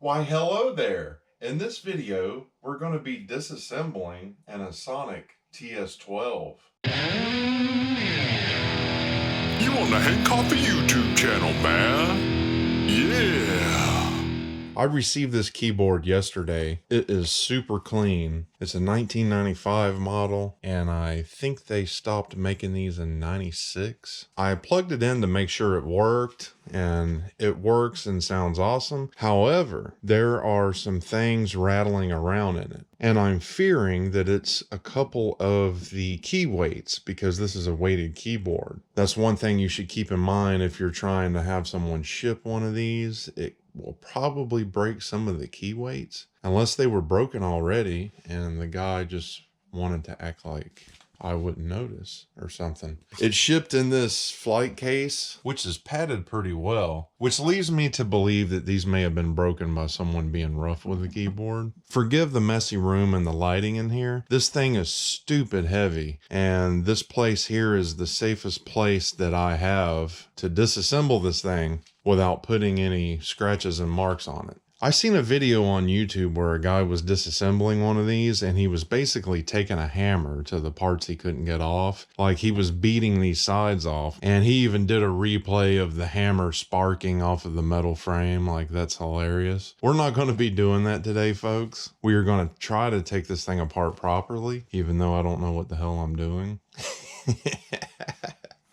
Why, hello there. In this video, we're going to be disassembling an Ensoniq TS-12. You on the Hank Coffee YouTube channel, man? Yeah. I received this keyboard yesterday. It is super clean. It's a 1995 model, and I think they stopped making these in 96. I plugged it in to make sure it worked, and it works and sounds awesome. However, there are some things rattling around in it, and I'm fearing that it's a couple of the key weights because this is a weighted keyboard. That's one thing you should keep in mind if you're trying to have someone ship one of these. It will probably break some of the key weights unless they were broken already and the guy just wanted to act like I wouldn't notice or something. It shipped in this flight case, which is padded pretty well, which leads me to believe that these may have been broken by someone being rough with the keyboard. Forgive the messy room and the lighting in here. This thing is stupid heavy, and this place here is the safest place that I have to disassemble this thing without putting any scratches and marks on it. I seen a video on YouTube where a guy was disassembling one of these, and he was basically taking a hammer to the parts he couldn't get off. Like, he was beating these sides off, and he even did a replay of the hammer sparking off of the metal frame. Like, that's hilarious. We're not going to be doing that today, folks. We are going to try to take this thing apart properly, even though I don't know what the hell I'm doing.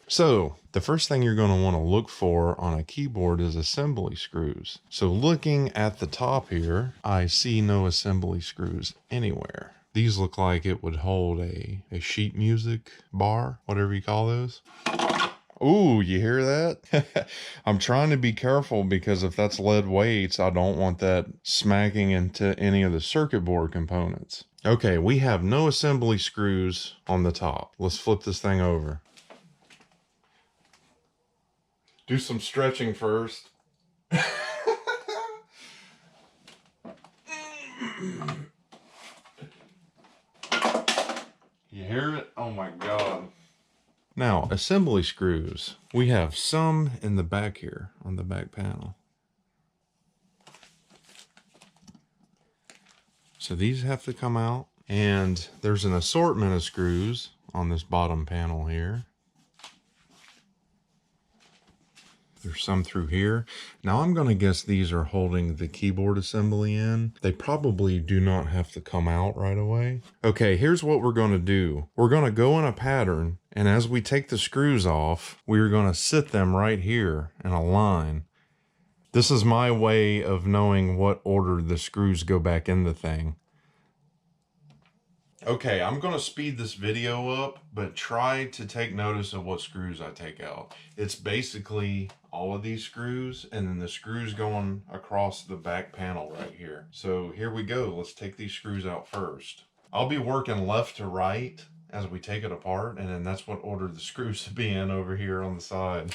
So, the first thing you're going to want to look for on a keyboard is assembly screws. So looking at the top here, I see no assembly screws anywhere. These look like it would hold a sheet music bar, whatever you call those. Ooh, you hear that? I'm trying to be careful because if that's lead weights, I don't want that smacking into any of the circuit board components. Okay, we have no assembly screws on the top. Let's flip this thing over. Do some stretching first. You hear it? Oh my God. Now, assembly screws. We have some in the back here on the back panel. So these have to come out, and there's an assortment of screws on this bottom panel here. There's some through here. Now I'm going to guess these are holding the keyboard assembly in. They probably do not have to come out right away. Okay, here's what we're going to do. We're going to go in a pattern, and as we take the screws off, we're going to sit them right here in a line. This is my way of knowing what order the screws go back in the thing. Okay, I'm going to speed this video up, but try to take notice of what screws I take out. It's basically all of these screws, and then the screws going across the back panel right here. So here we go. Let's take these screws out first. I'll be working left to right as we take it apart, and then that's what order the screws to be in over here on the side.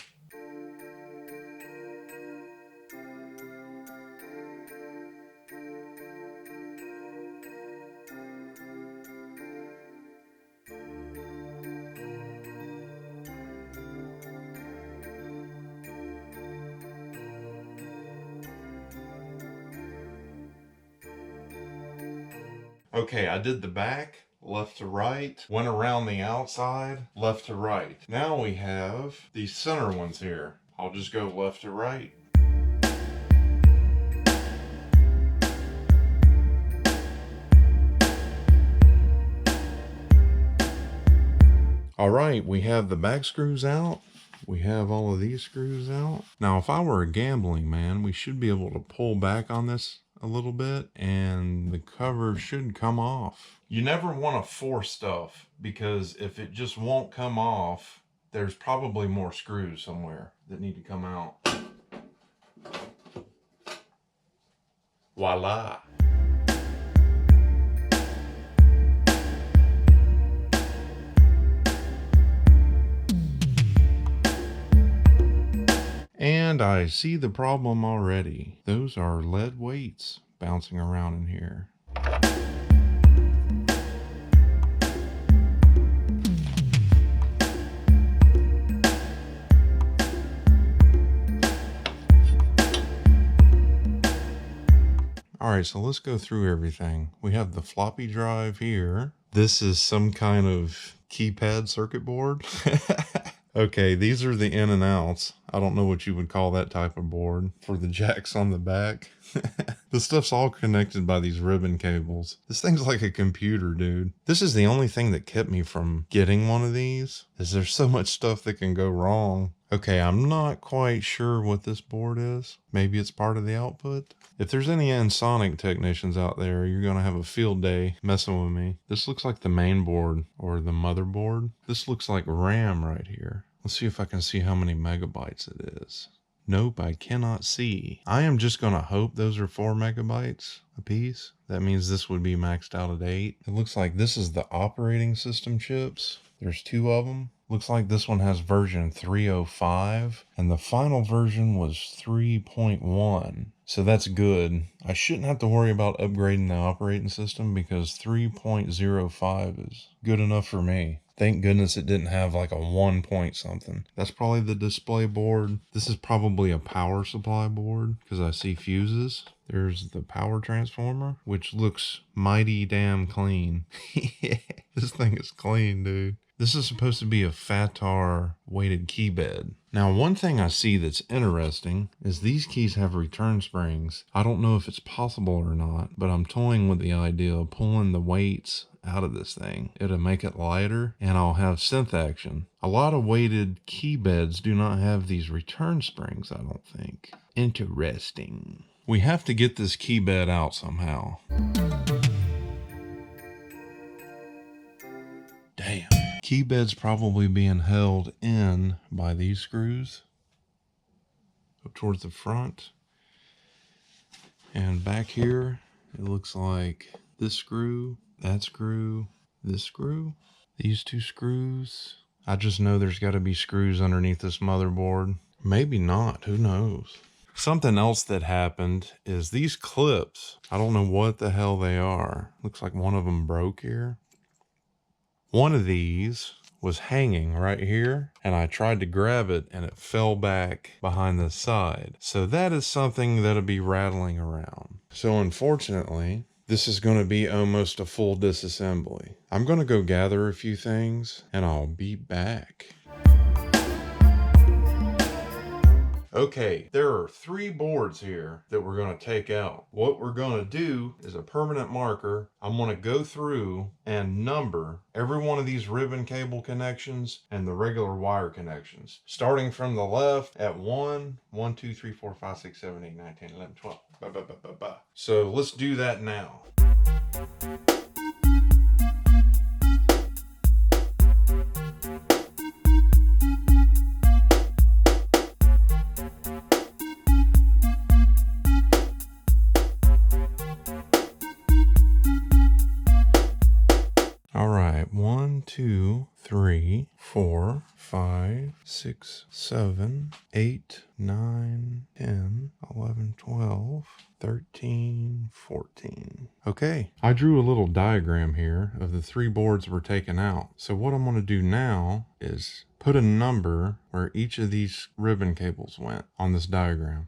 Okay, I did the back, left to right, went around the outside, left to right. Now we have these center ones here. I'll just go left to right. All right, we have the back screws out. We have all of these screws out. Now, if I were a gambling man, we should be able to pull back on this a little bit and the cover should come off. You never want to force stuff because if it just won't come off, there's probably more screws somewhere that need to come out. Voila. And I see the problem already. Those are lead weights bouncing around in here. All right, so let's go through everything. We have the floppy drive here. This is some kind of keypad circuit board. Okay, these are the in and outs. I don't know what you would call that type of board for the jacks on the back. The stuff's all connected by these ribbon cables. This thing's like a computer, dude. This is the only thing that kept me from getting one of these, is there's so much stuff that can go wrong. Okay, I'm not quite sure what this board is. Maybe it's part of the output. If there's any Ensoniq technicians out there, you're going to have a field day messing with me. This looks like the main board or the motherboard. This looks like RAM right here. Let's see if I can see how many megabytes it is. Nope, I cannot see. I am just going to hope those are 4 megabytes a piece. That means this would be maxed out at 8. It looks like this is the operating system chips. There's 2 of them. Looks like this one has version 3.05 and the final version was 3.1. So that's good. I shouldn't have to worry about upgrading the operating system because 3.05 is good enough for me. Thank goodness it didn't have like a 1 point something. That's probably the display board. This is probably a power supply board because I see fuses. There's the power transformer, which looks mighty damn clean. This thing is clean, dude. This is supposed to be a FATAR weighted key bed. Now, one thing I see that's interesting is these keys have return springs. I don't know if it's possible or not, but I'm toying with the idea of pulling the weights out of this thing. It'll make it lighter and I'll have synth action. A lot of weighted key beds do not have these return springs, I don't think. Interesting. We have to get this key bed out somehow. Damn. Key bed's probably being held in by these screws up towards the front. And back here, it looks like this screw, that screw, this screw, these 2 screws. I just know there's got to be screws underneath this motherboard. Maybe not, who knows? Something else that happened is these clips. I don't know what the hell they are. Looks like one of them broke here. One of these was hanging right here and I tried to grab it and it fell back behind the side. So that is something that'll be rattling around. So unfortunately, this is going to be almost a full disassembly. I'm going to go gather a few things and I'll be back. Okay, there are 3 boards here that we're going to take out. What we're going to do is a permanent marker. I'm going to go through and number every one of these ribbon cable connections and the regular wire connections. Starting from the left at 1, 1, 2, 3, 4, 5, 6, 7, 8, 9, 10, 11, 12. So let's do that now. All right, 1, 2, 3, 4, 5, 6, 7, 8, 9, 10, 11, 12, 13, 14. Okay, I drew a little diagram here of the 3 boards we're taking out. So what I'm going to do now is put a number where each of these ribbon cables went on this diagram.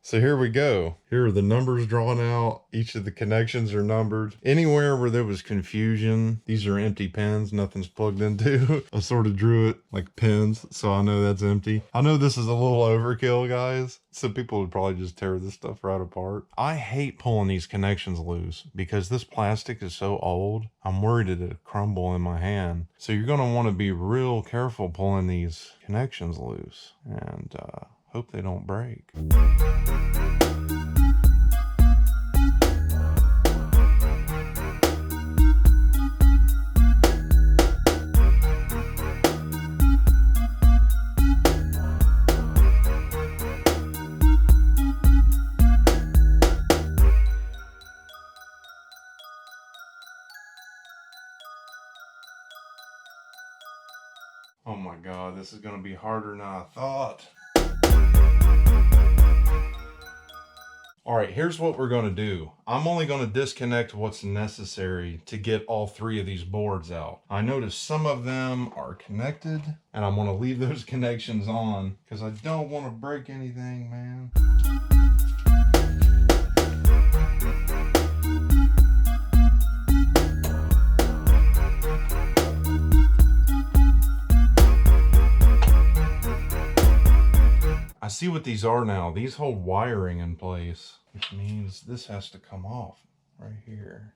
So here we go. Here are the numbers drawn out. Each of the connections are numbered. Anywhere where there was confusion, these are empty pins, nothing's plugged into. I sort of drew it like pins, so I know that's empty. I know this is a little overkill, guys. So people would probably just tear this stuff right apart. I hate pulling these connections loose because this plastic is so old. I'm worried it'll crumble in my hand. So you're gonna wanna be real careful pulling these connections loose and hope they don't break. Oh my God, this is gonna be harder than I thought. All right, here's what we're going to do. I'm only going to disconnect what's necessary to get all three of these boards out. I noticed some of them are connected, and I'm going to leave those connections on because I don't want to break anything, man. I see what these are now. These hold wiring in place, which means this has to come off right here.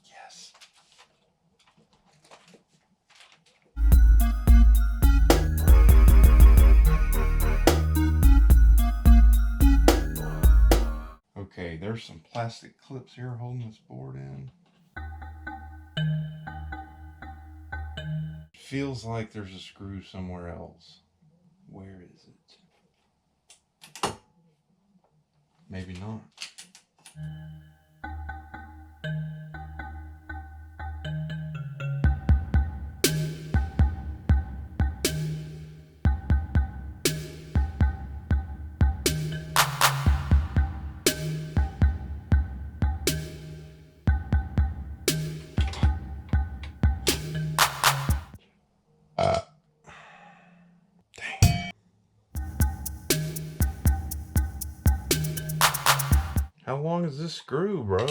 Yes. Okay, there's some plastic clips here holding this board in. Feels like there's a screw somewhere else. Where is it? Maybe not. Dang. How long is this screw, bro?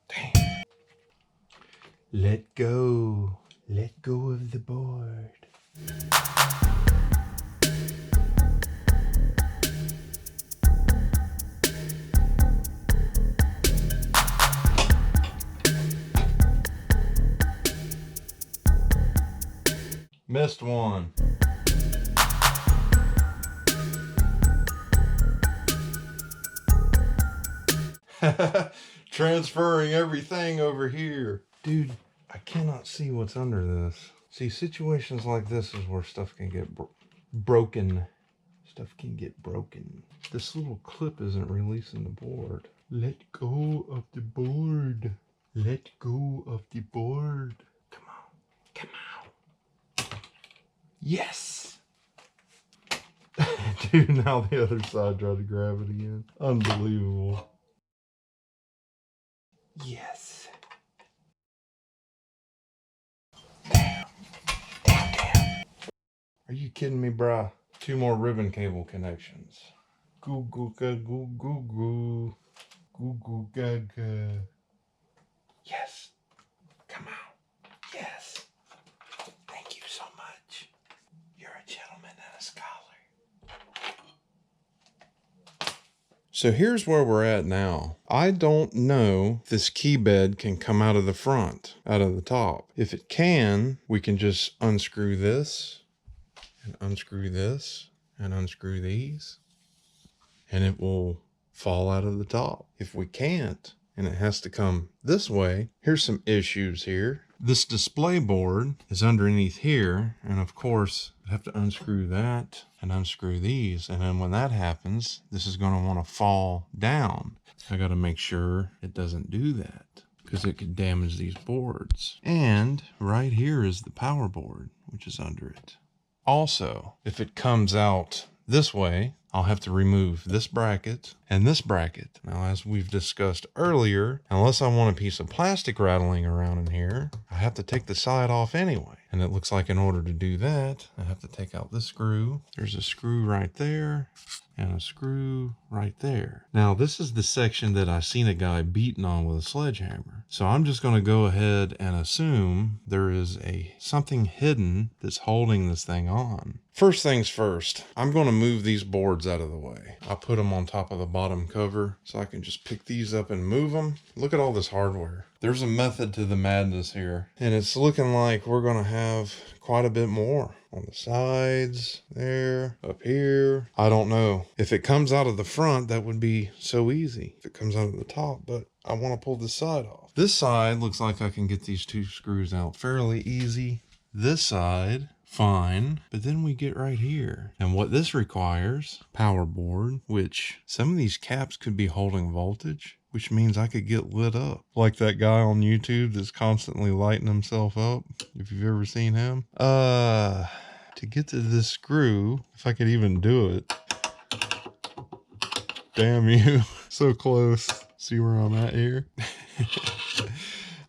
Dang. Let go. Let go of the board. Missed one. Transferring everything over here. Dude, I cannot see what's under this. See, situations like this is where stuff can get broken. Stuff can get broken. This little clip isn't releasing the board. Let go of the board. Let go of the board. Come on. Come on. Yes. Dude, now the other side tried to grab it again. Unbelievable. Yes. Damn. Damn, damn. Are you kidding me, bruh? 2 more ribbon cable connections. Goo goo ga goo goo goo. Goo goo ga ga. Yes. Come on. Yes. Thank you so much. You're a gentleman and a scholar. So here's where we're at now. I don't know if this key bed can come out of the front, out of the top. If it can, we can just unscrew this and unscrew this and unscrew these, and it will fall out of the top. If we can't, and it has to come this way, here's some issues here. This display board is underneath here, and of course, I have to unscrew that and unscrew these, and then when that happens, this is going to want to fall down. I got to make sure it doesn't do that, because it could damage these boards. And right here is the power board, which is under it. Also, if it comes out this way, I'll have to remove this bracket and this bracket. Now, as we've discussed earlier, unless I want a piece of plastic rattling around in here, I have to take the side off anyway. And it looks like in order to do that, I have to take out this screw. There's a screw right there and a screw right there. Now, this is the section that I seen a guy beating on with a sledgehammer. So I'm just going to go ahead and assume there is something hidden that's holding this thing on. First things first, I'm going to move these boards out of the way. I put them on top of the bottom cover so I can just pick these up and move them. Look at all this hardware. There's a method to the madness here, and it's looking like we're going to have quite a bit more on the sides, there, up here. I don't know. If it comes out of the front, that would be so easy. If it comes out of the top, but I want to pull this side off. This side looks like I can get these 2 screws out fairly easy. This side fine. But then we get right here. And what this requires, power board, which some of these caps could be holding voltage, which means I could get lit up. Like that guy on YouTube that's constantly lighting himself up. If you've ever seen him. To get to this screw, if I could even do it. Damn you. So close. See where I'm at here?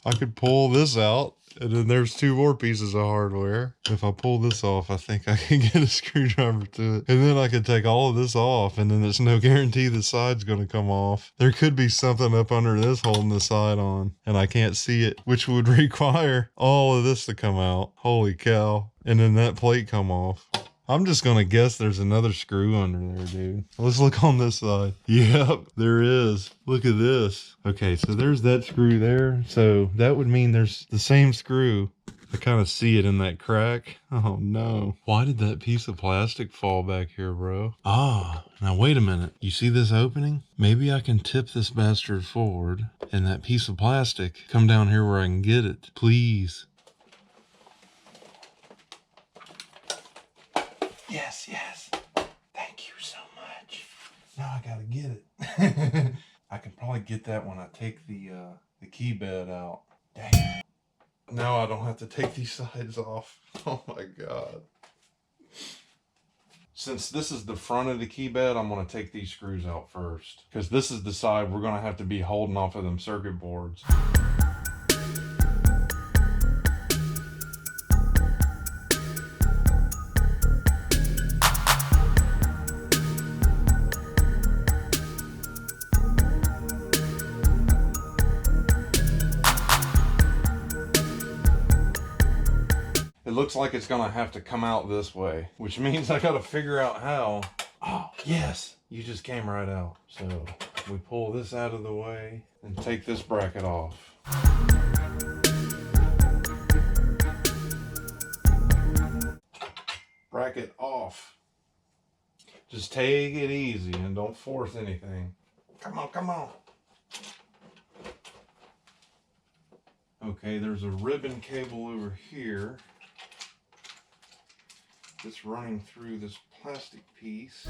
I could pull this out. And then there's 2 more pieces of hardware. If I pull this off, I think I can get a screwdriver to it. And then I could take all of this off, and then there's no guarantee the side's going to come off. There could be something up under this holding the side on, and I can't see it, which would require all of this to come out. Holy cow. And then that plate come off. I'm just going to guess there's another screw under there, dude. Let's look on this side. Yep, there is. Look at this. Okay, so there's that screw there. So that would mean there's the same screw. I kind of see it in that crack. Oh, no. Why did that piece of plastic fall back here, bro? Ah, now wait a minute. You see this opening? Maybe I can tip this bastard forward and that piece of plastic come down here where I can get it. Please. Yes, yes. Thank you so much. Now I gotta get it. I can probably get that when I take the keybed out. Dang. Now I don't have to take these sides off. Oh my God. Since this is the front of the keybed, I'm gonna take these screws out first. Because this is the side we're gonna have to be holding off of them circuit boards. It looks like it's gonna have to come out this way, which means I gotta figure out how. Oh, yes, you just came right out. So we pull this out of the way and take this bracket off. Bracket off. Just take it easy and don't force anything. Come on, come on. Okay, there's a ribbon cable over here. It's running through this plastic piece.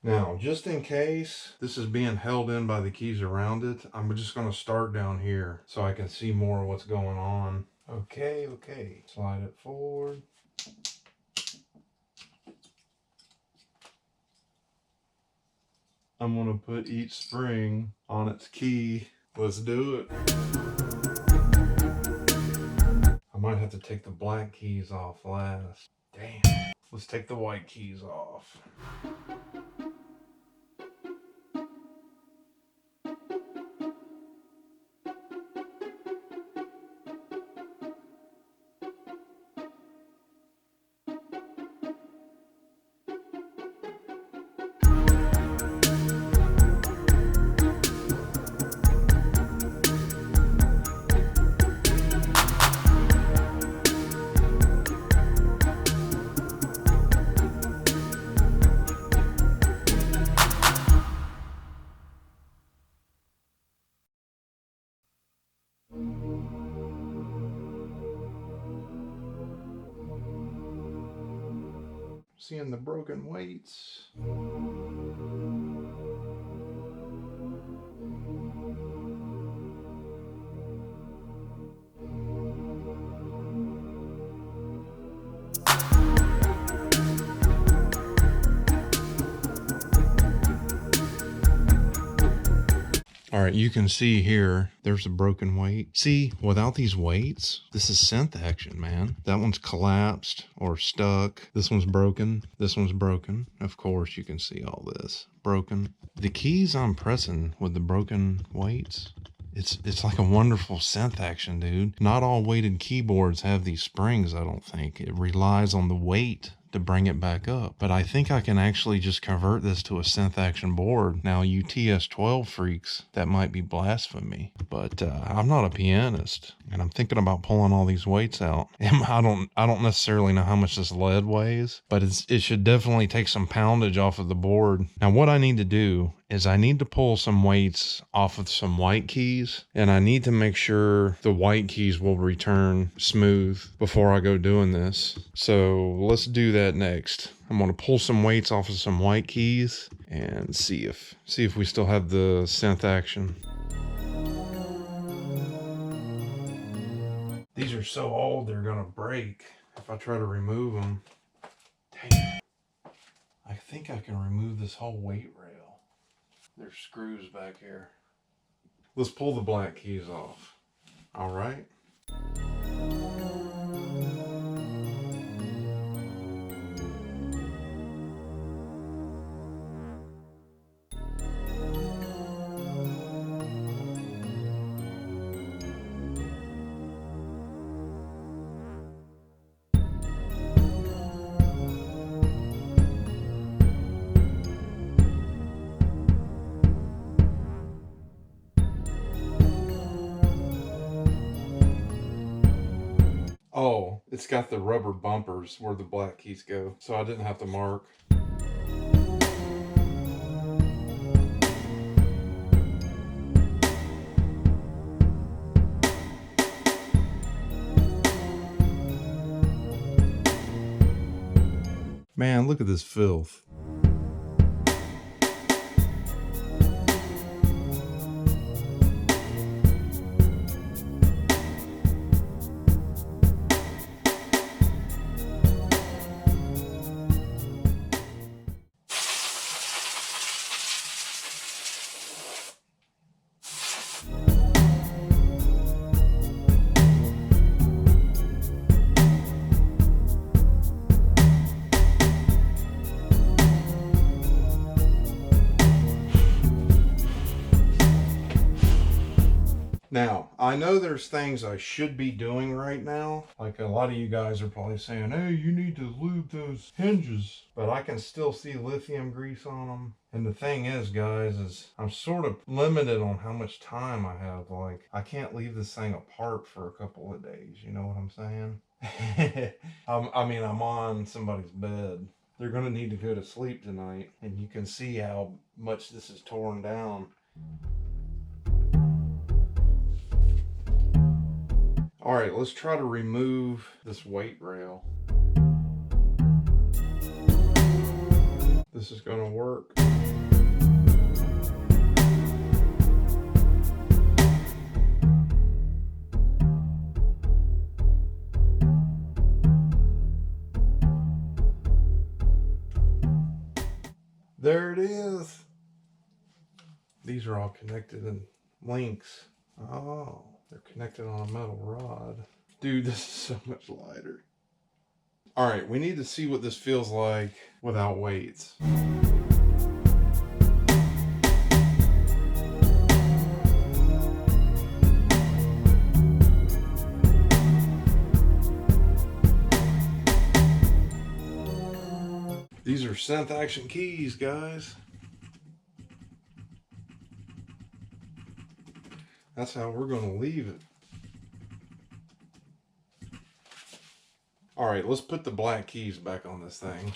Now, just in case this is being held in by the keys around it, I'm just going to start down here so I can see more of what's going on. Okay, okay. Slide it forward. I'm going to put each spring on its key. Let's do it. I might have to take the black keys off last. Damn. Let's take the white keys off. Seeing the broken weights. All right, you can see here, there's a broken weight. See, without these weights, this is synth action, man. That one's collapsed or stuck. This one's broken. This one's broken. Of course, you can see all this. Broken. The keys I'm pressing with the broken weights, it's like a wonderful synth action, dude. Not all weighted keyboards have these springs, I don't think. It relies on the weight to bring it back up. But I think I can actually just convert this to a synth action board. Now, you TS-12 freaks, that might be blasphemy, but I'm not a pianist, and I'm thinking about pulling all these weights out. I don't necessarily know how much this lead weighs, but it should definitely take some poundage off of the board. Now, what I need to do is I need to pull some weights off of some white keys, and I need to make sure the white keys will return smooth before I go doing this. So let's do that next. I'm going to pull some weights off of some white keys and see if we still have the synth action. These are so old they're going to break if I try to remove them. Dang. I think I can remove this whole weight rail. There's screws back here. Let's pull the black keys off. All right. Oh, it's got the rubber bumpers where the black keys go, so I didn't have to mark. Man, look at this filth. Now, I know there's things I should be doing right now. Like a lot of you guys are probably saying, hey, you need to lube those hinges. But I can still see lithium grease on them. And the thing is, guys, is I'm sort of limited on how much time I have. Like, I can't leave this thing apart for a couple of days. You know what I'm saying? I mean, I'm on somebody's bed. They're going to need to go to sleep tonight. And you can see how much this is torn down. All right, let's try to remove this weight rail. This is going to work. There it is. These are all connected in links. Oh. They're connected on a metal rod. Dude, this is so much lighter. All right, we need to see what this feels like without weights. These are synth action keys, guys. That's how we're going to leave it. All right, let's put the black keys back on this thing.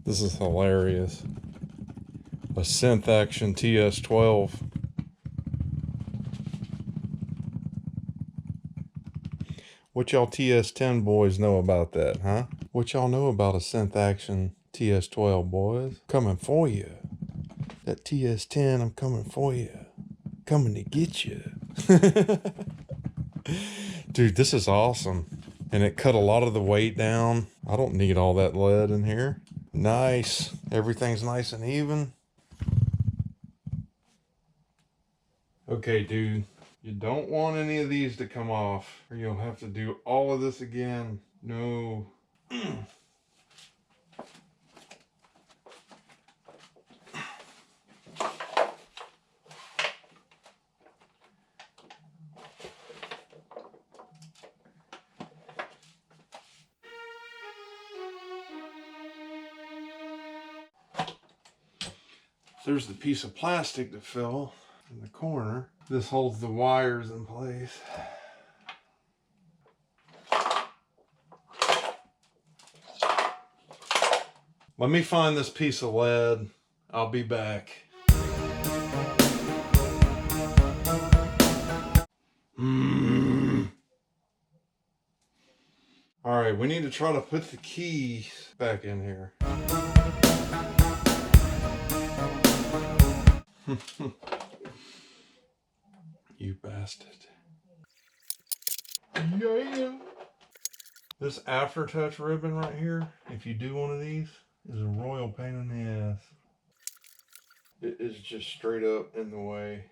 This is hilarious. A synth action TS-12. What y'all TS-10 boys know about that, huh? What y'all know about a synth action TS-12, boys? Coming for you. That TS-10, I'm coming for you. Coming to get you. Dude, this is awesome. And it cut a lot of the weight down. I don't need all that lead in here. Nice. Everything's nice and even. Okay, dude. You don't want any of these to come off, or you'll have to do all of this again. No. There's the piece of plastic that fell in the corner. This holds the wires in place. Let me find this piece of lead. I'll be back. All right, we need to try to put the keys back in here. You bastard. Yeah. This aftertouch ribbon right here, if you do one of these, is a royal pain in the ass. It is just straight up in the way,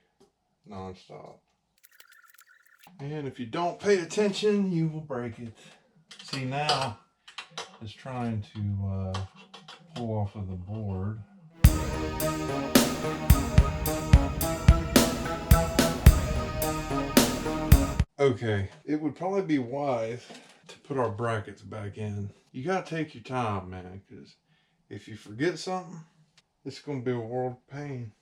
non-stop. And if you don't pay attention, you will break it. See, now it's trying to pull off of the board. Okay, it would probably be wise to put our brackets back in. You gotta take your time, man, because if you forget something, it's gonna be a world of pain.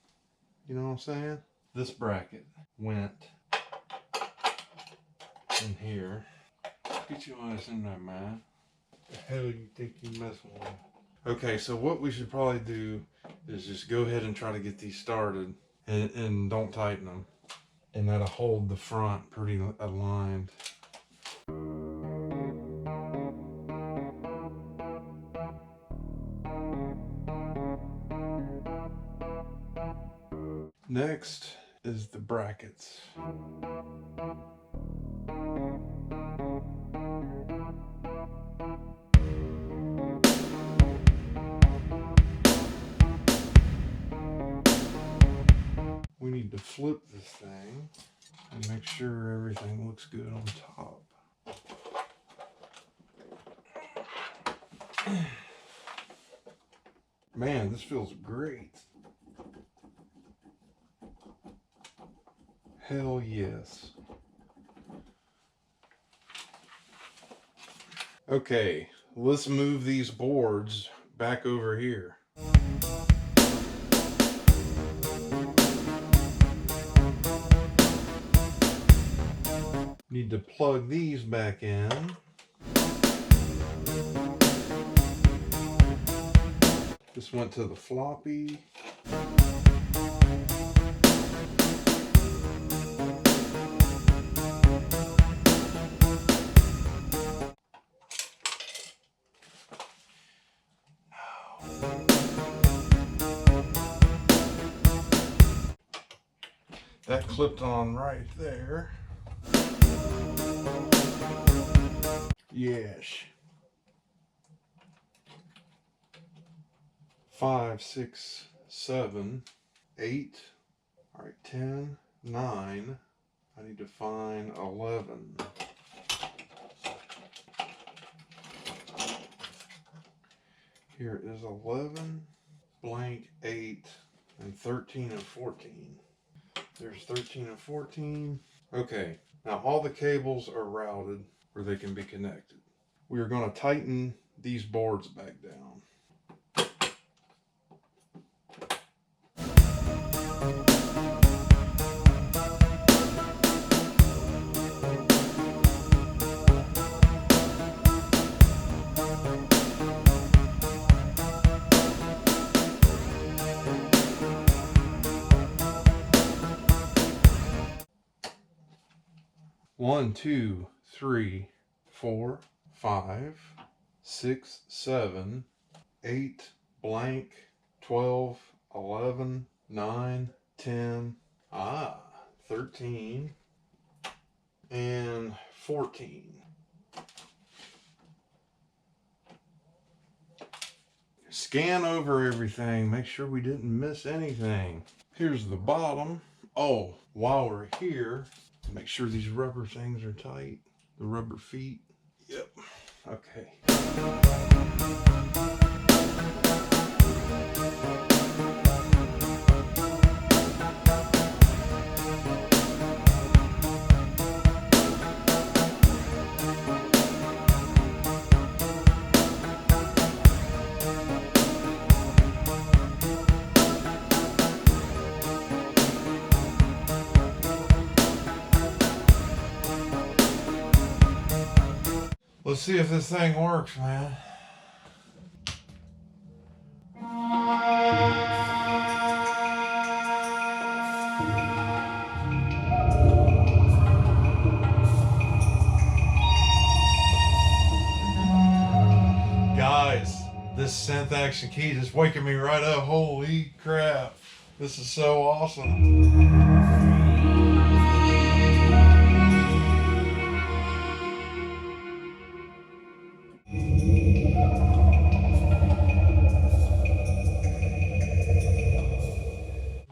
You know what I'm saying? This bracket went in here. Get your ass in there, man. The hell you think you messing with? Okay, so what we should probably do is just go ahead and try to get these started and don't tighten them. And that'll hold the front pretty aligned. Next is the brackets. We need to flip this thing and make sure everything looks good on top. Man, this feels great. Hell yes. Okay, let's move these boards back over here. Need to plug these back in. This went to the floppy. That clipped on right there. Yes. 5, 6, 7, 8. All right, 10, 9. I need to find 11. Here is 11, blank 8, and 13 and 14. There's 13 and 14. Okay, now all the cables are routed where they can be connected. We are going to tighten these boards back down. 1, 2, 3, 4, 5, 6, 7, 8, blank, 12, 11, 9, 10, 13, and 14. Scan over everything, make sure we didn't miss anything. Here's the bottom. Oh, while we're here, make sure these rubber things are tight. The rubber feet. Yep. Okay. Let's see if this thing works, man. Guys, this synth action key just waking me right up. Holy crap. This is so awesome.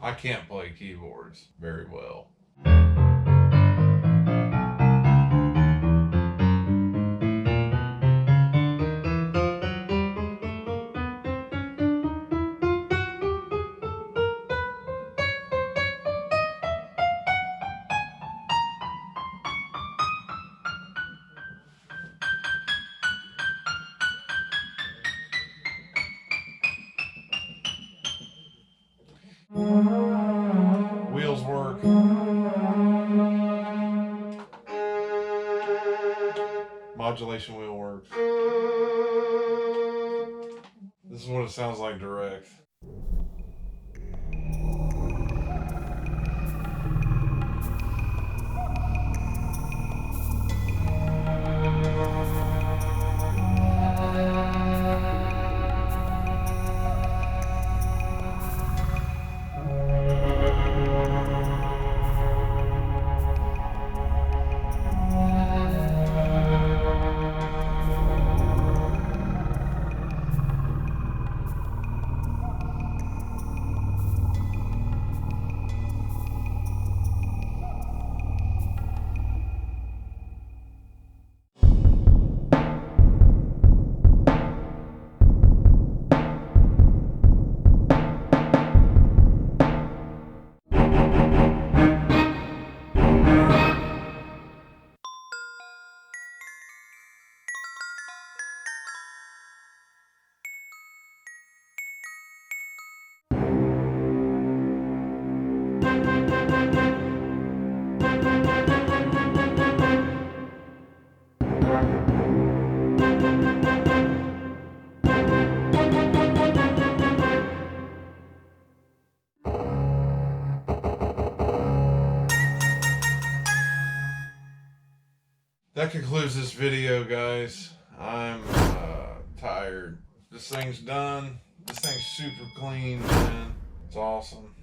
I can't play keyboards very well. Wheels work. Modulation wheel works. This is what it sounds like direct. That concludes this video, guys. I'm tired. This thing's done. This thing's super clean, man. It's awesome.